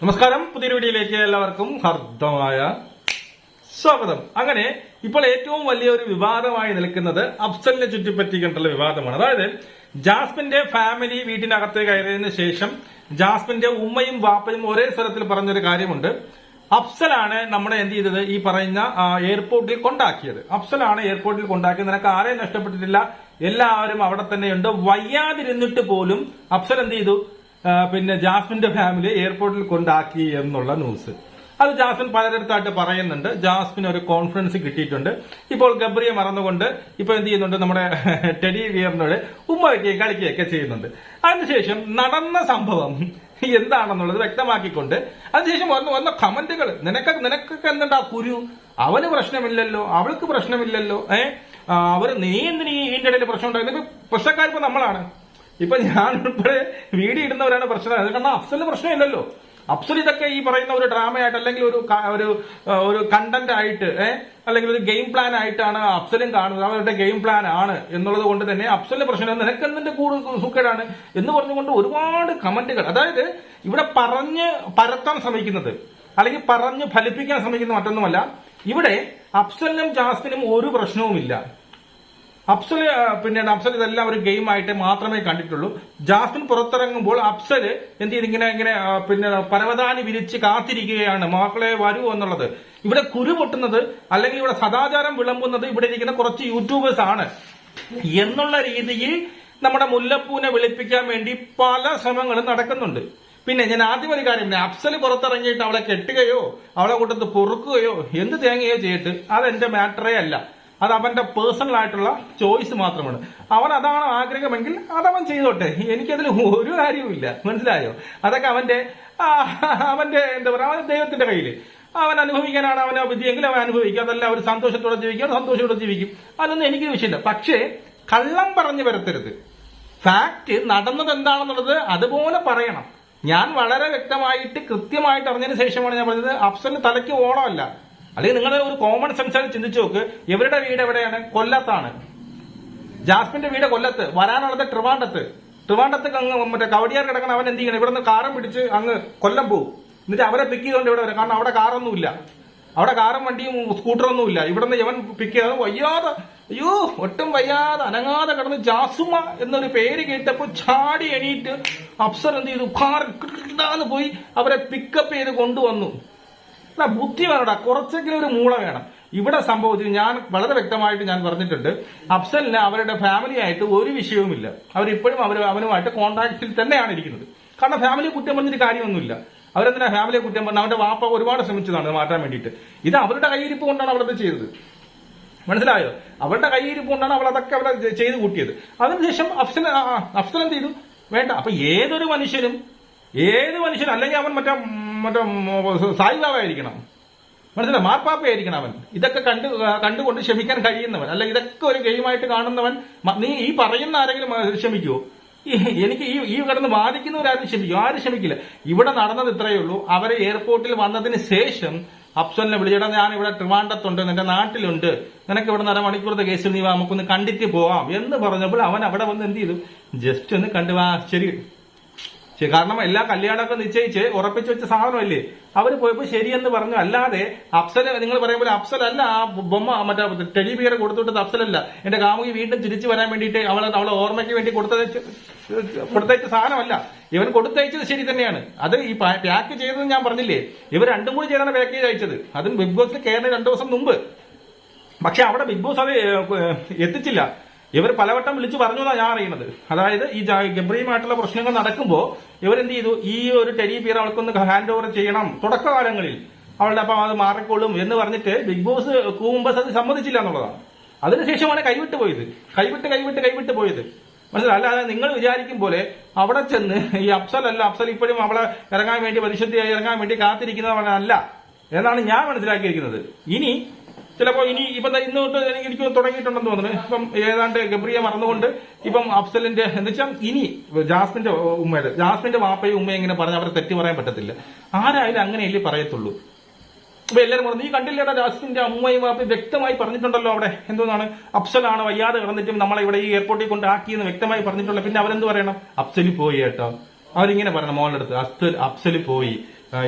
നമസ്കാരം, പുതിയൊരു വീഡിയോയിലേക്ക് എല്ലാവർക്കും ഹർദ്ദമായ സ്വാഗതം. അങ്ങനെ ഇപ്പോൾ ഏറ്റവും വലിയൊരു വിവാദമായി നിൽക്കുന്നത് അഫ്സലിനെ ചുറ്റിപ്പറ്റിക്കൊണ്ടുള്ള വിവാദമാണ്. അതായത് ജാസ്മിന്റെ ഫാമിലി വീട്ടിനകത്ത് കയറിയതിനു ശേഷം ജാസ്മിന്റെ ഉമ്മയും വാപ്പയും ഒരേ സ്വരത്തിൽ പറഞ്ഞൊരു കാര്യമുണ്ട്. അഫ്സലാണ് നമ്മളെ എന്ത് ചെയ്തത്, ഈ പറയുന്ന എയർപോർട്ടിൽ കൊണ്ടാക്കിയത്. അഫ്സലാണ് എയർപോർട്ടിൽ കൊണ്ടാക്കിയത്. നിനക്ക് ആരെയും നഷ്ടപ്പെട്ടിട്ടില്ല, എല്ലാവരും അവിടെ തന്നെയുണ്ട്. വയ്യാതിരുന്നിട്ട് പോലും അഫ്സൽ എന്ത് ചെയ്തു, പിന്നെ ജാസ്മിന്റെ ഫാമിലി എയർപോർട്ടിൽ കൊണ്ടാക്കി എന്നുള്ള ന്യൂസ്. അത് ജാസ്മിൻ പലരിടത്തായിട്ട് പറയുന്നുണ്ട്. ജാസ്മിന് ഒരു കോൺഫിഡൻസ് കിട്ടിയിട്ടുണ്ട്. ഇപ്പോൾ ഗബ്രിയെ മറന്നുകൊണ്ട് ഇപ്പൊ എന്ത് ചെയ്യുന്നുണ്ട്, നമ്മുടെ ടെഡി ബിയറിനോട് ഉമ്മ വയ്ക്കുകയും കളിക്കുകയൊക്കെ ചെയ്യുന്നുണ്ട്. അതിനുശേഷം നടന്ന സംഭവം എന്താണെന്നുള്ളത് വ്യക്തമാക്കിക്കൊണ്ട് അതിനുശേഷം വന്ന കമന്റുകൾ, നിനക്കൊക്കെ എന്താ കുരു, അവന് പ്രശ്നമില്ലല്ലോ, അവൾക്ക് പ്രശ്നമില്ലല്ലോ, നീ എന്തിനീ ഇതിന്റെ ഇടയിൽ പ്രശ്നം ഉണ്ടായിരുന്നു. പ്രശ്നക്കാരിപ്പോ നമ്മളാണ്. ഇപ്പൊ ഞാൻ ഉൾപ്പെടെ വീഡിയോ ഇടുന്നവരാണ് പ്രശ്നം. കാരണം അഫ്സലിന് പ്രശ്നമില്ലല്ലോ. അഫ്സൽ ഇതൊക്കെ ഈ പറയുന്ന ഒരു ഡ്രാമയായിട്ട് അല്ലെങ്കിൽ ഒരു കണ്ടന്റ് ആയിട്ട് അല്ലെങ്കിൽ ഒരു ഗെയിം പ്ലാൻ ആയിട്ടാണ് അഫ്സലും കാണുന്നത്. അവരുടെ ഗെയിം പ്ലാൻ ആണ് എന്നുള്ളത് കൊണ്ട് തന്നെ അഫ്സലിന്റെ പ്രശ്നം നിനക്ക് എന്തിന്റെ കൂടുതൽ സുഖേടാണ് എന്ന് പറഞ്ഞുകൊണ്ട് ഒരുപാട് കമന്റുകൾ. അതായത് ഇവിടെ പറഞ്ഞ് പരത്താൻ ശ്രമിക്കുന്നത് അല്ലെങ്കിൽ പറഞ്ഞ് ഫലിപ്പിക്കാൻ ശ്രമിക്കുന്ന മറ്റൊന്നുമല്ല. ഇവിടെ അഫ്സലിനും ജാസ്മിനും ഒരു പ്രശ്നവുമില്ല. അഫ്സൽ ഇതെല്ലാം ഒരു ഗെയിം ആയിട്ട് മാത്രമേ കണ്ടിട്ടുള്ളൂ. ജാസ്മിൻ പുറത്തിറങ്ങുമ്പോൾ അഫ്സൽ എന്ത് ചെയ്ത് ഇങ്ങനെ പരവതാനി വിരിച്ച് കാത്തിരിക്കുകയാണ്, മക്കളെ വരൂ എന്നുള്ളത്. ഇവിടെ കുരു പൊട്ടുന്നത് അല്ലെങ്കിൽ ഇവിടെ സദാചാരം വിളമ്പുന്നത് ഇവിടെ ഇരിക്കുന്ന കുറച്ച് യൂട്യൂബേഴ്സ് ആണ് എന്നുള്ള രീതിയിൽ നമ്മുടെ മുല്ലപ്പൂവിനെ വിളിപ്പിക്കാൻ വേണ്ടി പല ശ്രമങ്ങളും നടക്കുന്നുണ്ട്. പിന്നെ ഞാൻ ആദ്യം ഒരു കാര്യം, അഫ്സൽ പുറത്തിറങ്ങിയിട്ട് അവളെ കെട്ടുകയോ അവളെ കൂട്ടത്ത് പൊറുക്കുകയോ എന്ത് തേങ്ങയോ ചെയ്തിട്ട് അതെന്റെ മാറ്ററേ അല്ല. അത് അവന്റെ പേഴ്സണൽ ആയിട്ടുള്ള ചോയ്സ് മാത്രമാണ്. അവൻ അതാണ് ആഗ്രഹമെങ്കിൽ അതവൻ ചെയ്തോട്ടെ, എനിക്കതിൽ ഒരു കാര്യവുമില്ല. മനസ്സിലായോ? അതൊക്കെ അവന്റെ എന്താ പറയുക, അവൻ ദൈവത്തിന്റെ കയ്യില്. അവൻ അനുഭവിക്കാനാണ് അവനെ വിധിയെങ്കിൽ അവൻ അനുഭവിക്കും. അതല്ല അവർ സന്തോഷത്തോടെ ജീവിക്കും, സന്തോഷത്തോടെ ജീവിക്കും. അതൊന്നും എനിക്ക് വിഷയമില്ല. പക്ഷേ കള്ളം പറഞ്ഞു വരത്തരുത്. ഫാക്ട് നടന്നത് എന്താണെന്നുള്ളത് അതുപോലെ പറയണം. ഞാൻ വളരെ വ്യക്തമായിട്ട് കൃത്യമായിട്ട് അറിഞ്ഞതിന് ശേഷമാണ് ഞാൻ പറഞ്ഞത് അഫ്സലിന് തലയ്ക്ക് ഓണമല്ല. അല്ലെങ്കിൽ നിങ്ങൾ ഒരു കോമൺ സെൻസായി ചിന്തിച്ചു നോക്ക്. ഇവരുടെ വീട് എവിടെയാണ്? കൊല്ലത്താണ്. ജാസ്മിന്റെ വീട് കൊല്ലത്ത്, വരാനുള്ളത് ട്രിവാൻഡത്ത് അങ്ങ് മറ്റേ കവടിയാർ കിടക്കണം. അവൻ എന്ത് ചെയ്യണം, ഇവിടെ നിന്ന് കാറും പിടിച്ച് അങ്ങ് കൊല്ലം പോകും. എന്നിട്ട് അവരെ പിക്ക് ചെയ്തുകൊണ്ട് ഇവിടെ വരും. കാരണം അവിടെ കാറൊന്നുമില്ല, അവിടെ കാറും വണ്ടിയും സ്കൂട്ടറൊന്നും ഇല്ല. ഇവിടെ നിന്ന് ഇവൻ പിക്ക് ചെയ്ത് വയ്യാതെ, ഒട്ടും വയ്യാതെ അനങ്ങാതെ കിടന്ന് ജാസുമ എന്നൊരു പേര് കേട്ടപ്പോ ചാടി എണീറ്റ് അഫ്സൽ എന്ത് ചെയ്തു, കാർ പോയി അവരെ പിക്കപ്പ് ചെയ്ത് കൊണ്ടുവന്നു. ബുദ്ധി വേണടാ, കുറച്ചെങ്കിലും ഒരു മൂള വേണം. ഇവിടെ സംഭവിച്ചത് ഞാൻ വളരെ വ്യക്തമായിട്ട് ഞാൻ പറഞ്ഞിട്ടുണ്ട്. അഫ്സലിന് അവരുടെ ഫാമിലി ആയിട്ട് ഒരു വിഷയവുമില്ല. അവരിപ്പോഴും അവനുമായിട്ട് കോൺടാക്റ്റിൽ തന്നെയാണ് ഇരിക്കുന്നത്. കാരണം ഫാമിലി കുറ്റം പറഞ്ഞിട്ട് കാര്യമൊന്നുമില്ല. അവരെന്തിനാ ഫാമിലിയെ കുറ്റം പറഞ്ഞ? അവന്റെ വാപ്പ ഒരുപാട് ശ്രമിച്ചതാണ് മാറ്റാൻ വേണ്ടിയിട്ട്. ഇത് അവരുടെ കയ്യിരിപ്പ് കൊണ്ടാണ് അവളത് ചെയ്തത്. മനസ്സിലായോ? അവരുടെ കയ്യിരിപ്പ് കൊണ്ടാണ് അവൾ അതൊക്കെ അവിടെ ചെയ്ത് കൂട്ടിയത്. അതിനുശേഷം അഫ്സൽ എന്ത് ചെയ്തു? വേണ്ട. അപ്പൊ ഏതൊരു മനുഷ്യനും അല്ലെങ്കിൽ അവൻ മറ്റേ സായിബാബായിരിക്കണം, മനസ്സിലായി, മാർപ്പാപ്പയായിരിക്കണം അവൻ. ഇതൊക്കെ കണ്ടുകൊണ്ട് ക്ഷമിക്കാൻ കഴിയുന്നവൻ, അല്ല ഇതൊക്കെ ഒരു ഗെയിമായിട്ട് കാണുന്നവൻ. നീ ഈ പറയുന്ന ആരെങ്കിലും ക്ഷമിക്കുവോ? എനിക്ക് ഈ കിടന്ന് ബാധിക്കുന്നവരാരും ക്ഷമിക്കും? ആരും ക്ഷമിക്കില്ല. ഇവിടെ നടന്നത് ഇത്രയേ ഉള്ളൂ. അവരെ എയർപോർട്ടിൽ വന്നതിന് ശേഷം അഫ്സലിനെ വിളിച്ചിടാ, ഞാൻ ഇവിടെ ട്രിവാൻഡത്തുണ്ട്, നിന്റെ നാട്ടിലുണ്ട്, നിനക്ക് ഇവിടെ അരമണിക്കൂറത്തെ കേസിൽ നീ നമുക്കൊന്ന് കണ്ടിട്ട് പോവാം എന്ന് പറഞ്ഞപ്പോൾ അവൻ അവിടെ വന്ന് എന്ത് ചെയ്തു, ജസ്റ്റ് ഒന്ന് കണ്ടുവാ. ശരി, കാരണം എല്ലാ കല്യാണമൊക്കെ നിശ്ചയിച്ച് ഉറപ്പിച്ചു വെച്ച സാധനമല്ലേ. അവര് പോയപ്പോ ശരിയെന്ന് പറഞ്ഞു. അല്ലാതെ അഫ്സല്, നിങ്ങൾ പറയുമ്പോൾ അഫ്സൽ അല്ല ആ ബൊമ്മ, മറ്റേ ടെഡി ബിയർ കൊടുത്തുവിട്ടത് അഫ്സലല്ല. എന്റെ കാമുകി വീണ്ടും തിരിച്ചു വരാൻ വേണ്ടിയിട്ട് അവളെ ഓർമ്മയ്ക്ക് വേണ്ടി കൊടുത്തയച്ച സാധനമല്ല. ഇവൻ കൊടുത്തയച്ചത് ശരി തന്നെയാണ്. അത് ഈ പാക്ക് ചെയ്തത് ഞാൻ പറഞ്ഞില്ലേ, ഇവർ രണ്ടും കൂടി ചെയ്താണ് പാക്കേജ് അയച്ചത്. അതും ബിഗ് ബോസിൽ കയറുന്ന 2 ദിവസം മുമ്പ്. പക്ഷെ അവിടെ ബിഗ് ബോസ് അത് എത്തിച്ചില്ല. ഇവർ പലവട്ടം വിളിച്ചു പറഞ്ഞു എന്നാണ് ഞാൻ അറിയുന്നത്. അതായത് ഈ ഗബ്രിയുമായിട്ടുള്ള പ്രശ്നങ്ങൾ നടക്കുമ്പോൾ ഇവരെന്ത് ചെയ്തു, ഈ ഒരു ടെഡി ബിയർ അവൾക്കൊന്ന് ഹാൻഡ് ഓവർ ചെയ്യണം തുടക്കകാലങ്ങളിൽ, അവളുടെ അപ്പം അത് മാറിക്കൊള്ളും എന്ന് പറഞ്ഞിട്ട് ബിഗ് ബോസ് കൂമ്പസ് അത് സമ്മതിച്ചില്ല എന്നുള്ളതാണ്. അതിനുശേഷമാണ് കൈവിട്ട് പോയത്. മനസ്സിലായി? അല്ലാതെ നിങ്ങൾ വിചാരിക്കും പോലെ അവിടെ ചെന്ന് ഈ അഫ്സൽ ഇപ്പോഴും അവളെ ഇറങ്ങാൻ വേണ്ടി, പരിശുദ്ധിയായി ഇറങ്ങാൻ വേണ്ടി കാത്തിരിക്കുന്നവനല്ല എന്നാണ് ഞാൻ മനസ്സിലാക്കിയിരിക്കുന്നത്. ഇനി ചിലപ്പോ ഇപ്പൊ ഇന്ന് തൊട്ട് എനിക്ക് തുടങ്ങിയിട്ടുണ്ടെന്ന് തോന്നുന്നു. ഇപ്പം ഏതാണ്ട് ഗബ്രിയെ മറന്നുകൊണ്ട് ഇപ്പം അഫ്സലിന്റെ എന്ന് വെച്ചാൽ ഇനി ജാസ്മിന്റെ വാപ്പയും ഉമ്മയും ഇങ്ങനെ പറഞ്ഞ് അവരെ തെറ്റ് പറയാൻ പറ്റത്തില്ല. ആരായാലും അങ്ങനെയല്ലേ പറയത്തുള്ളൂ. അപ്പൊ എല്ലാവരും പറഞ്ഞു, നീ കണ്ടില്ലേടാ ജാസ്മിന്റെ അമ്മയും വാപ്പയും വ്യക്തമായി പറഞ്ഞിട്ടുണ്ടല്ലോ അവിടെ എന്തോന്നാണ്, അഫ്സലാണ് വയ്യാതെ കിടന്നിട്ടും നമ്മളെ ഇവിടെ ഈ എയർപോർട്ടിൽ കൊണ്ടാക്കിയെന്ന് വ്യക്തമായി പറഞ്ഞിട്ടുള്ള. പിന്നെ അവരെന്ത് പറയണം? അഫ്സല് പോയി കേട്ടോ, അവരിങ്ങനെ പറയണം മോളുടെ അടുത്ത്, അഫ്സല് പോയി,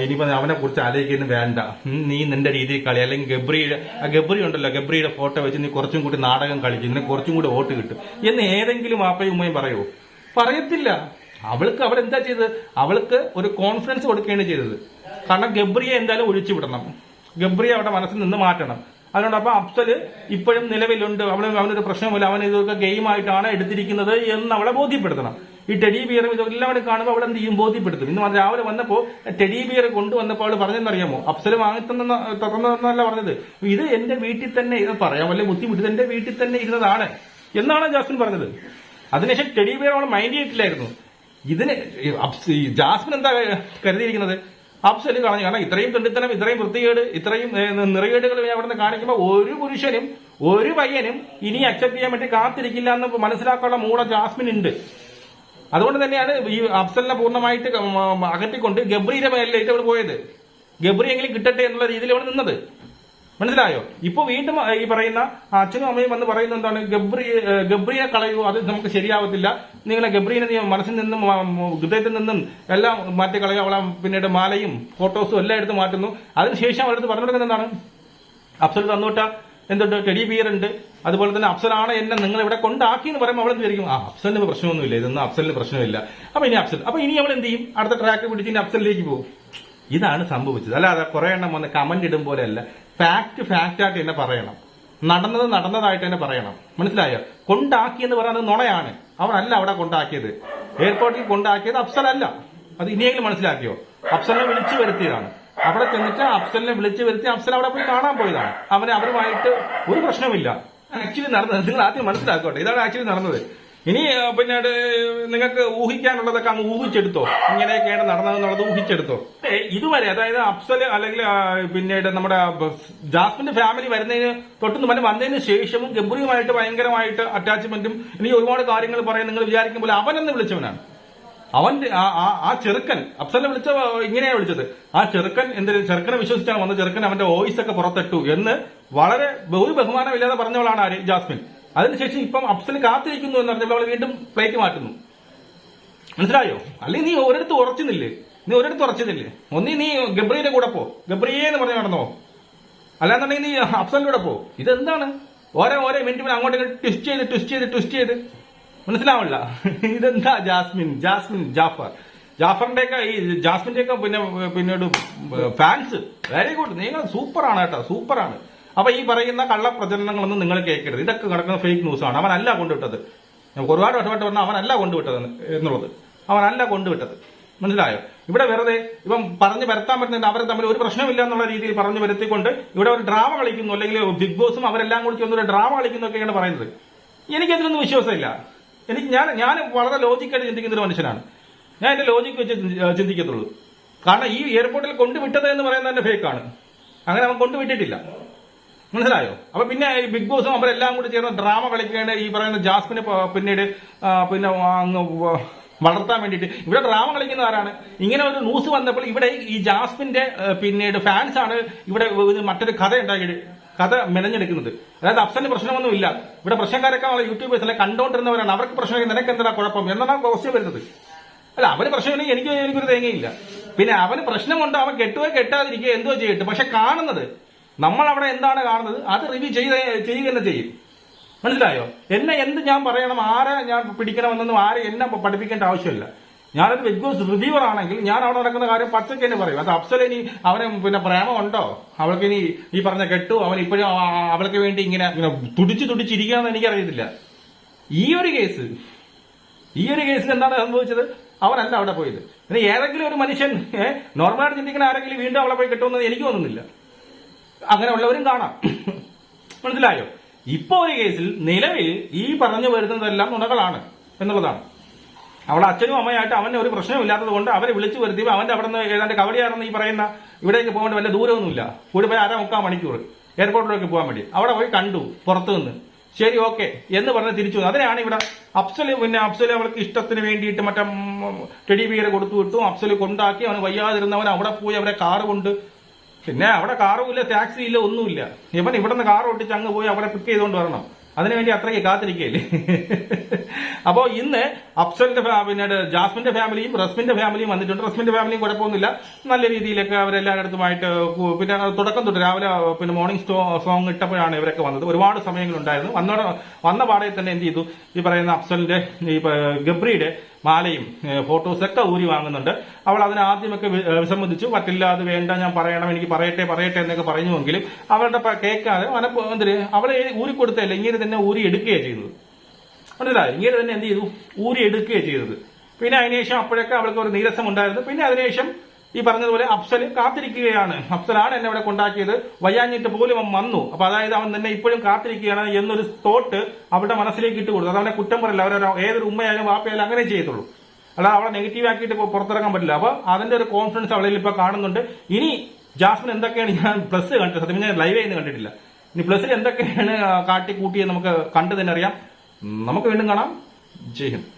ഇനിയിപ്പോ അവനെ കുറിച്ച് ആലോചിക്കുന്നു വേണ്ട, നീ നിന്റെ രീതിയിൽ കളി, അല്ലെങ്കിൽ ഗബ്രി ഉണ്ടല്ലോ, ഗബ്രിയുടെ ഫോട്ടോ വെച്ച് നീ കുറച്ചും കൂടി നാടകം കളിക്കും, നിന്നെ കുറച്ചും കൂടി വോട്ട് കിട്ടും എന്ന് ഏതെങ്കിലും വാപ്പയും ഉമ്മയും പറയുമോ? പറയത്തില്ല. അവളെന്താ ചെയ്തത്? അവൾക്ക് ഒരു കോൺഫിഡൻസ് കൊടുക്കുകയാണ് ചെയ്തത്. കാരണം ഗബ്രിയെ എന്തായാലും ഒഴിച്ചു വിടണം, ഗബ്രിയെ അവിടെ മനസ്സിൽ നിന്ന് മാറ്റണം. അതുകൊണ്ട് അപ്പൊ അഫ്സല് ഇപ്പോഴും നിലവിലുണ്ട്, അവനൊരു പ്രശ്നമില്ല, അവൻ ഇതൊക്കെ ഗെയിമായിട്ടാണ് എടുത്തിരിക്കുന്നത് എന്ന് അവളെ ബോധ്യപ്പെടുത്തണം. ഈ ടെഡി ബിയറും ഇതെല്ലാവരും കാണുമ്പോൾ അവൾ എന്ത് ചെയ്യും? ബോധ്യപ്പെടുത്തും. ഇന്ന് രാവിലെ വന്നപ്പോ ടെഡി ബിയർ കൊണ്ടുവന്നപ്പോൾ അവൾ പറഞ്ഞെന്നറിയാമോ? അഫ്സല് തുറന്നതെന്നല്ല പറഞ്ഞത്, ഇത് എന്റെ വീട്ടിൽ തന്നെ, ഇത് പറയാൻ വല്ല ബുദ്ധിമുട്ട്, എന്റെ വീട്ടിൽ തന്നെ ഇരുന്നതാണ് എന്നാണ് ജാസ്മിൻ പറഞ്ഞത്. അതിനുശേഷം ടെഡി ബിയർ അവൾ മൈൻഡ് ചെയ്തിട്ടില്ലായിരുന്നു. ഇതിന് ജാസ്മിൻ എന്താ കരുതിയിരിക്കുന്നത്? അഫ്സല് കളഞ്ഞു. കാരണം ഇത്രയും തെണ്ടിത്തനം, ഇത്രയും വൃത്തികേട്, ഇത്രയും നിറകേടുകൾ അവിടെ നിന്ന് കാണിക്കുമ്പോൾ ഒരു പുരുഷനും ഒരു പയ്യനും ഇനി അക്സെപ്റ്റ് ചെയ്യാൻ വേണ്ടി കാത്തിരിക്കില്ല എന്ന് മനസ്സിലാക്കാനുള്ള മൂട ജാസ്മിൻ ഉണ്ട്. അതുകൊണ്ട് തന്നെയാണ് ഈ അഫ്സലിനെ പൂർണ്ണമായിട്ട് അകറ്റിക്കൊണ്ട് ഗബ്രിയുടെ മേലിലേക്ക് അവൾ പോയത്. ഗബ്രിയെങ്കിലും കിട്ടട്ടെ എന്നുള്ള രീതിയിൽ അവൾ നിന്നത്. മനസ്സിലായോ? ഇപ്പൊ വീണ്ടും ഈ പറയുന്ന അച്ഛനും അമ്മയും വന്ന് പറയുന്നത് എന്താണ്? ഗബ്രിയെ കളയൂ, അത് നമുക്ക് ശരിയാവത്തില്ല, നിങ്ങളെ ഗബ്രീനെ നീ മനസ്സിൽ നിന്നും ഹൃദയത്തിൽ നിന്നും എല്ലാം മാറ്റി കളയുക, അവളെ പിന്നീട് മാലയും ഫോട്ടോസും എല്ലാം എടുത്ത് മാറ്റുന്നു. അതിനുശേഷം അവരുടെ പറഞ്ഞു കൊടുക്കുന്നത് എന്താണ്? അഫ്സൽ തന്നോട്ട എന്തുണ്ട്, ടെഡി ബിയർ ഉണ്ട്, അതുപോലെ തന്നെ അഫ്സലാണ് എന്നെ നിങ്ങൾ ഇവിടെ കൊണ്ടാക്കി എന്ന് പറയുമ്പോൾ അവൾ എന്ത് വിചാരിക്കും? അഫ്സലിന് പ്രശ്നമൊന്നുമില്ല, ഇതൊന്നും അഫ്സലിന് പ്രശ്നമില്ല, അപ്പൊ ഇനി അഫ്സൽ, അപ്പൊ ഇനി അവൾ എന്ത് ചെയ്യും? അടുത്ത ട്രാക്ക് പിടിച്ച് ഇനി അഫ്സലിലേക്ക് പോകും. ഇതാണ് സംഭവിച്ചത്. അല്ലാതെ കുറെ എണ്ണം വന്ന് കമന്റ് ഇടും പോലെയല്ല, ഫാക്റ്റായിട്ട് തന്നെ പറയണം, നടന്നതായിട്ട് തന്നെ പറയണം. മനസ്സിലായോ? കൊണ്ടാക്കി എന്ന് പറയുന്നത് നുണയാണ്. അവനല്ല അവിടെ കൊണ്ടാക്കിയത്, എയർപോർട്ടിൽ കൊണ്ടാക്കിയത് അഫ്സലല്ല. അത് ഇനിയെങ്കിലും മനസ്സിലാക്കിയോ? അഫ്സലിനെ വിളിച്ചു വരുത്തിയതാണ്. അവിടെ ചെന്നിട്ട് അഫ്സലിനെ വിളിച്ചു വരുത്തി അഫ്സൽ അവിടെ പോയി കാണാൻ പോയതാണ്. അവരുമായിട്ട് ഒരു പ്രശ്നമില്ല. ആക്ച്വലി നടന്നത് നിങ്ങൾ ആദ്യം മനസ്സിലാക്കട്ടെ, ഇതാണ് ആക്ച്വലി നടന്നത്. ഇനി പിന്നീട് നിങ്ങൾക്ക് ഊഹിക്കാനുള്ളതൊക്കെ അങ്ങ് ഊഹിച്ചെടുത്തോ, ഇങ്ങനെയൊക്കെയാണ് നടന്നതെന്നുള്ളത് ഊഹിച്ചെടുത്തോ. ഇതുവരെ അതായത് അഫ്സൽ അല്ലെങ്കിൽ പിന്നീട് നമ്മുടെ ജാസ്മിന്റെ ഫാമിലി വരുന്നതിന് വന്നതിന് ശേഷവും ഗബ്രിയുമായിട്ട് ഭയങ്കരമായിട്ട് അറ്റാച്ച്മെന്റും എനിക്ക് ഒരുപാട് കാര്യങ്ങൾ പറയാൻ നിങ്ങൾ വിചാരിക്കുമ്പോൾ അവനെന്ന് വിളിച്ചവനാണ്. അവന്റെ ആ ചെറുക്കൻ അഫ്സലിനെ വിളിച്ച ഇങ്ങനെയാണ് വിളിച്ചത്. ആ ചെറുക്കനെ വിശ്വസിച്ചാണ് വന്നത്. ചെറുക്കൻ അവന്റെ വോയിസ് ഒക്കെ പുറത്തിട്ടു എന്ന് വളരെ ഒരു ബഹുമാനമില്ലാതെ പറഞ്ഞവളാണ് ആര്? ജാസ്മിൻ. അതിനുശേഷം ഇപ്പം അഫ്സൽ കാത്തിരിക്കുന്നു എന്ന് പറഞ്ഞപ്പോൾ അവൾ വീണ്ടും പ്ലേറ്റ് മാറ്റുന്നു. മനസ്സിലായോ? അല്ലെങ്കിൽ നീ ഒരിടത്ത് ഉറച്ചുന്നില്ലേ? ഒന്നീ നീ ഗബ്രിയുടെ കൂടെ പോ, ഗബ്രിയെ എന്ന് പറഞ്ഞ് നടന്നോ, അല്ലാന്നുണ്ടെങ്കിൽ നീ അഫ്സലിന്റെ കൂടെ പോ. ഇതെന്താണ്? ഓരോ മിനിറ്റ് അങ്ങോട്ട് ട്വിസ്റ്റ് ചെയ്ത് മനസ്സിലാവില്ല. ഇതെന്താ? ജാഫറിന്റെ ഒക്കെ ഈ ജാസ്മിന്റെ ഒക്കെ പിന്നീട് ഫാൻസ് വെരി ഗുഡ്, നിങ്ങൾ സൂപ്പറാണ് കേട്ടോ, സൂപ്പറാണ്. അപ്പൊ ഈ പറയുന്ന കള്ള പ്രചരണങ്ങളൊന്നും നിങ്ങൾ കേൾക്കരുത്. ഇതൊക്കെ കിടക്കുന്ന ഫേക്ക് ന്യൂസാണ്. അവനല്ല കൊണ്ടുവിട്ടത്. ഒരുപാട് വട്ടമായിട്ട് പറഞ്ഞാൽ അവനല്ല കൊണ്ടുവിട്ടത് എന്നുള്ളത്. അവനല്ല കൊണ്ടുവിട്ടത്. മനസ്സിലായോ? ഇവിടെ വെറുതെ ഇപ്പം പറഞ്ഞു വരുത്താൻ പറ്റുന്നുണ്ട്. അവർ തമ്മിൽ ഒരു പ്രശ്നമില്ല എന്നുള്ള രീതിയിൽ പറഞ്ഞു വരുത്തിക്കൊണ്ട് ഇവിടെ ഒരു ഡ്രാമ കളിക്കുന്നു, അല്ലെങ്കിൽ ബിഗ് ബോസും അവരെല്ലാം കൂടി ചേർന്ന് ഒരു ഡ്രാമ കളിക്കുന്നൊക്കെയാണ് പറയുന്നത്. എനിക്കതിലൊന്നും വിശ്വാസമില്ല. ഞാൻ വളരെ ലോജിക്കായിട്ട് ചിന്തിക്കുന്ന ഒരു മനുഷ്യനാണ്. ഞാൻ എന്റെ ലോജിക്ക് വെച്ച് ചിന്തിക്കത്തുള്ളൂ. കാരണം ഈ എയർപോർട്ടിൽ കൊണ്ടുവിട്ടത് എന്ന് പറയുന്നത് തന്നെ ഫേക്കാണ്. അങ്ങനെ അവൻ കൊണ്ടുവിട്ടിട്ടില്ല. മനസ്സിലായോ? അപ്പൊ പിന്നെ ഈ ബിഗ് ബോസും അവരെല്ലാം കൂടി ചേർന്ന് ഡ്രാമ കളിക്കുകയാണ്. ഈ പറയുന്ന ജാസ്മിനെ പിന്നീട് അങ്ങ് വളർത്താൻ വേണ്ടിയിട്ട് ഇവിടെ ഡ്രാമ കളിക്കുന്ന ആരാണ്? ഇങ്ങനെ ഒരു ന്യൂസ് വന്നപ്പോൾ ഇവിടെ ഈ ജാസ്മിന്റെ പിന്നീട് ഫാൻസ് ആണ് ഇവിടെ മറ്റൊരു കഥ മെനഞ്ഞെടുക്കുന്നത്. അതായത് അഫ്സലിന് പ്രശ്നമൊന്നുമില്ല, ഇവിടെ പ്രശ്നക്കാരൊക്കെ യൂട്യൂബേഴ്സ് അല്ലെ കണ്ടോണ്ടിരുന്നവരാണ്, അവർക്ക് പ്രശ്നം നിനക്ക് എന്താ കുഴപ്പം എന്നാണ് ക്വസ്റ്റ്യൻ വരുന്നത്. അല്ല, അവന് പ്രശ്നമില്ലെങ്കിൽ എനിക്കൊരു തേങ്ങയില്ല. പിന്നെ അവന് പ്രശ്നമുണ്ട്, അവൻ കെട്ടാതിരിക്കുക എന്തോ ചെയ്യട്ടെ. പക്ഷെ കാണുന്നത് നമ്മൾ അവിടെ എന്താണ് കാണുന്നത് അത് റിവ്യൂ ചെയ്യുക തന്നെ ചെയ്യും. മനസ്സിലായോ? എന്നെ എന്ത് ഞാൻ പറയണം, ആരെ ഞാൻ പിടിക്കണമെന്നൊന്നും ആരെ എന്നെ പഠിപ്പിക്കേണ്ട ആവശ്യമില്ല. ഞാനത് ബിഗ് ബോസ് റിവ്യൂവർ ആണെങ്കിൽ ഞാൻ അവിടെ നടക്കുന്ന കാര്യം പച്ചയ്ക്ക് തന്നെ പറയും. അത് അഫ്സലിനി അവന് പിന്നെ പ്രേമമുണ്ടോ, അവൾക്ക് ഇനി ഈ പറഞ്ഞ കെട്ടു, അവൻ ഇപ്പോഴും അവൾക്ക് വേണ്ടി ഇങ്ങനെ തുടിച്ചിരിക്കാന്ന് എനിക്കറിയത്തില്ല. ഈ ഒരു കേസിൽ എന്താണ് സംഭവിച്ചത്? അവനല്ല അവിടെ പോയത്. ഇനി ഏതെങ്കിലും ഒരു മനുഷ്യൻ നോർമലായിട്ട് ചിന്തിക്കുന്ന ആരെങ്കിലും വീണ്ടും അവളെ പോയി കെട്ടുമെന്ന് എനിക്ക് തോന്നുന്നില്ല. അങ്ങനെ ഉള്ളവരും കാണാം. മനസ്സിലായോ? ഇപ്പൊ ഒരു കേസിൽ നിലവിൽ ഈ പറഞ്ഞു വരുന്നതെല്ലാം നുണകളാണ് എന്നുള്ളതാണ്. അവളെ അച്ഛനും അമ്മയായിട്ട് അവന് ഒരു പ്രശ്നമില്ലാത്തത് കൊണ്ട് അവരെ വിളിച്ചു വരുത്തി അവന്റെ അവിടെ നിന്ന് ഏതാണ്ട് കവടിയാണെന്ന് ഈ പറയുന്ന ഇവിടേക്ക് പോകേണ്ട വല്ല ദൂരമൊന്നുമില്ല. കൂടി പോയി 1.25 മണിക്കൂർ എയർപോർട്ടിലേക്ക് പോകാൻ വേണ്ടി അവിടെ പോയി കണ്ടു പുറത്തു നിന്ന്. ശരി, ഓക്കെ എന്ന് പറഞ്ഞ് തിരിച്ചു വന്നു. അതിനാണ് ഇവിടെ അഫ്സല് അവൾക്ക് ഇഷ്ടത്തിന് വേണ്ടിയിട്ട് മറ്റേ ടെഡി ബിയർ കൊടുത്തു വിട്ടു. അഫ്സല് കൊണ്ടാക്കി, അവന് വയ്യാതിരുന്നവൻ അവിടെ പോയി അവരെ കാറ് കൊണ്ട്, പിന്നെ അവിടെ കാറും ഇല്ല, ടാക്സി ഇല്ല, ഒന്നുമില്ല. ഇവൻ ഇവിടെ നിന്ന് കാർ ഓട്ടിച്ച് അങ്ങ് പോയി അവരെ പിക്ക് ചെയ്തുകൊണ്ട് വരണം. അതിനുവേണ്ടി അത്രയ്ക്ക് കാത്തിരിക്കുകയല്ലേ. അപ്പോ ഇന്ന് അഫ്സലിന്റെ പിന്നീട് ജാസ്മിന്റെ ഫാമിലിയും റസ്മിന്റെ ഫാമിലിയും വന്നിട്ടുണ്ട്. റസ്മിന്റെ ഫാമിലിയും കുഴപ്പമൊന്നുമില്ല, നല്ല രീതിയിലൊക്കെ അവരെല്ലാവരുടെ അടുത്തുമായിട്ട് പിന്നെ തുടക്കം തൊട്ട് രാവിലെ പിന്നെ മോർണിംഗ് സോങ് ഇട്ടപ്പോഴാണ് ഇവരൊക്കെ വന്നത്. ഒരുപാട് സമയങ്ങളുണ്ടായിരുന്നു. വന്ന പാടെ തന്നെ എന്ത് ചെയ്തു, ഈ പറയുന്ന അഫ്സലിന്റെ ഈ ഗബ്രിയുടെ മാലയും ഫോട്ടോസൊക്കെ ഊരി വാങ്ങുന്നുണ്ട്. അവൾ അതിന് ആദ്യമൊക്കെ വിസമ്മതിച്ചു, പറ്റില്ല, അത് വേണ്ട, ഞാൻ പറയണം, എനിക്ക് പറയട്ടെ എന്നൊക്കെ പറഞ്ഞുവെങ്കിലും അവളുടെ കേൾക്കാതെ അവളെ ഊരി കൊടുത്തല്ല, ഇങ്ങനെ തന്നെ ഊരി എടുക്കുകയാണ് ചെയ്തത്. മനസ്സിലായി? ഇങ്ങനെ തന്നെ എന്ത് ചെയ്തു, ഊരി എടുക്കുകയാണ് ചെയ്തത്. പിന്നെ അതിനുശേഷം അപ്പോഴൊക്കെ അവൾക്ക് ഒരു നീരസം ഉണ്ടായിരുന്നു. പിന്നെ അതിനുശേഷം ഈ പറഞ്ഞതുപോലെ അഫ്സൽ കാത്തിരിക്കുകയാണ്. അഫ്സലാണ് എന്നെ ഇവിടെ കൊണ്ടാക്കിയത്, വയ്യാഞ്ഞിട്ട് പോലും അവൻ വന്നു. അപ്പൊ അതായത് അവൻ തന്നെ ഇപ്പോഴും കാത്തിരിക്കുകയാണ് എന്നൊരു തോട്ട് അവളുടെ മനസ്സിലേക്ക് ഇട്ട് കൊടുത്തു. അതവനെ കുറ്റം പറയില്ല, ഏതൊരു ഉമ്മയായാലും വാപ്പയായാലും അങ്ങനെ ചെയ്യത്തുള്ളൂ, അല്ലാതെ അവളെ നെഗറ്റീവ് ആക്കിയിട്ട് പുറത്തിറങ്ങാൻ പറ്റില്ല. അപ്പൊ അതിന്റെ ഒരു കോൺഫിഡൻസ് അവളിൽ ഇപ്പൊ കാണുന്നുണ്ട്. ഇനി ജാസ്മിൻ എന്തൊക്കെയാണ്, ഞാൻ പ്ലസ് കണ്ടത്, സത്യം ഞാൻ ലൈവ് ചെയ്യുന്ന കണ്ടിട്ടില്ല, ഇനി പ്ലസിൽ എന്തൊക്കെയാണ് കാട്ടിക്കൂട്ടിയെന്ന് നമുക്ക് കണ്ടു തന്നെ അറിയാം. നമുക്ക് വീണ്ടും കാണാം. ജയ് ഹിന്ദ്.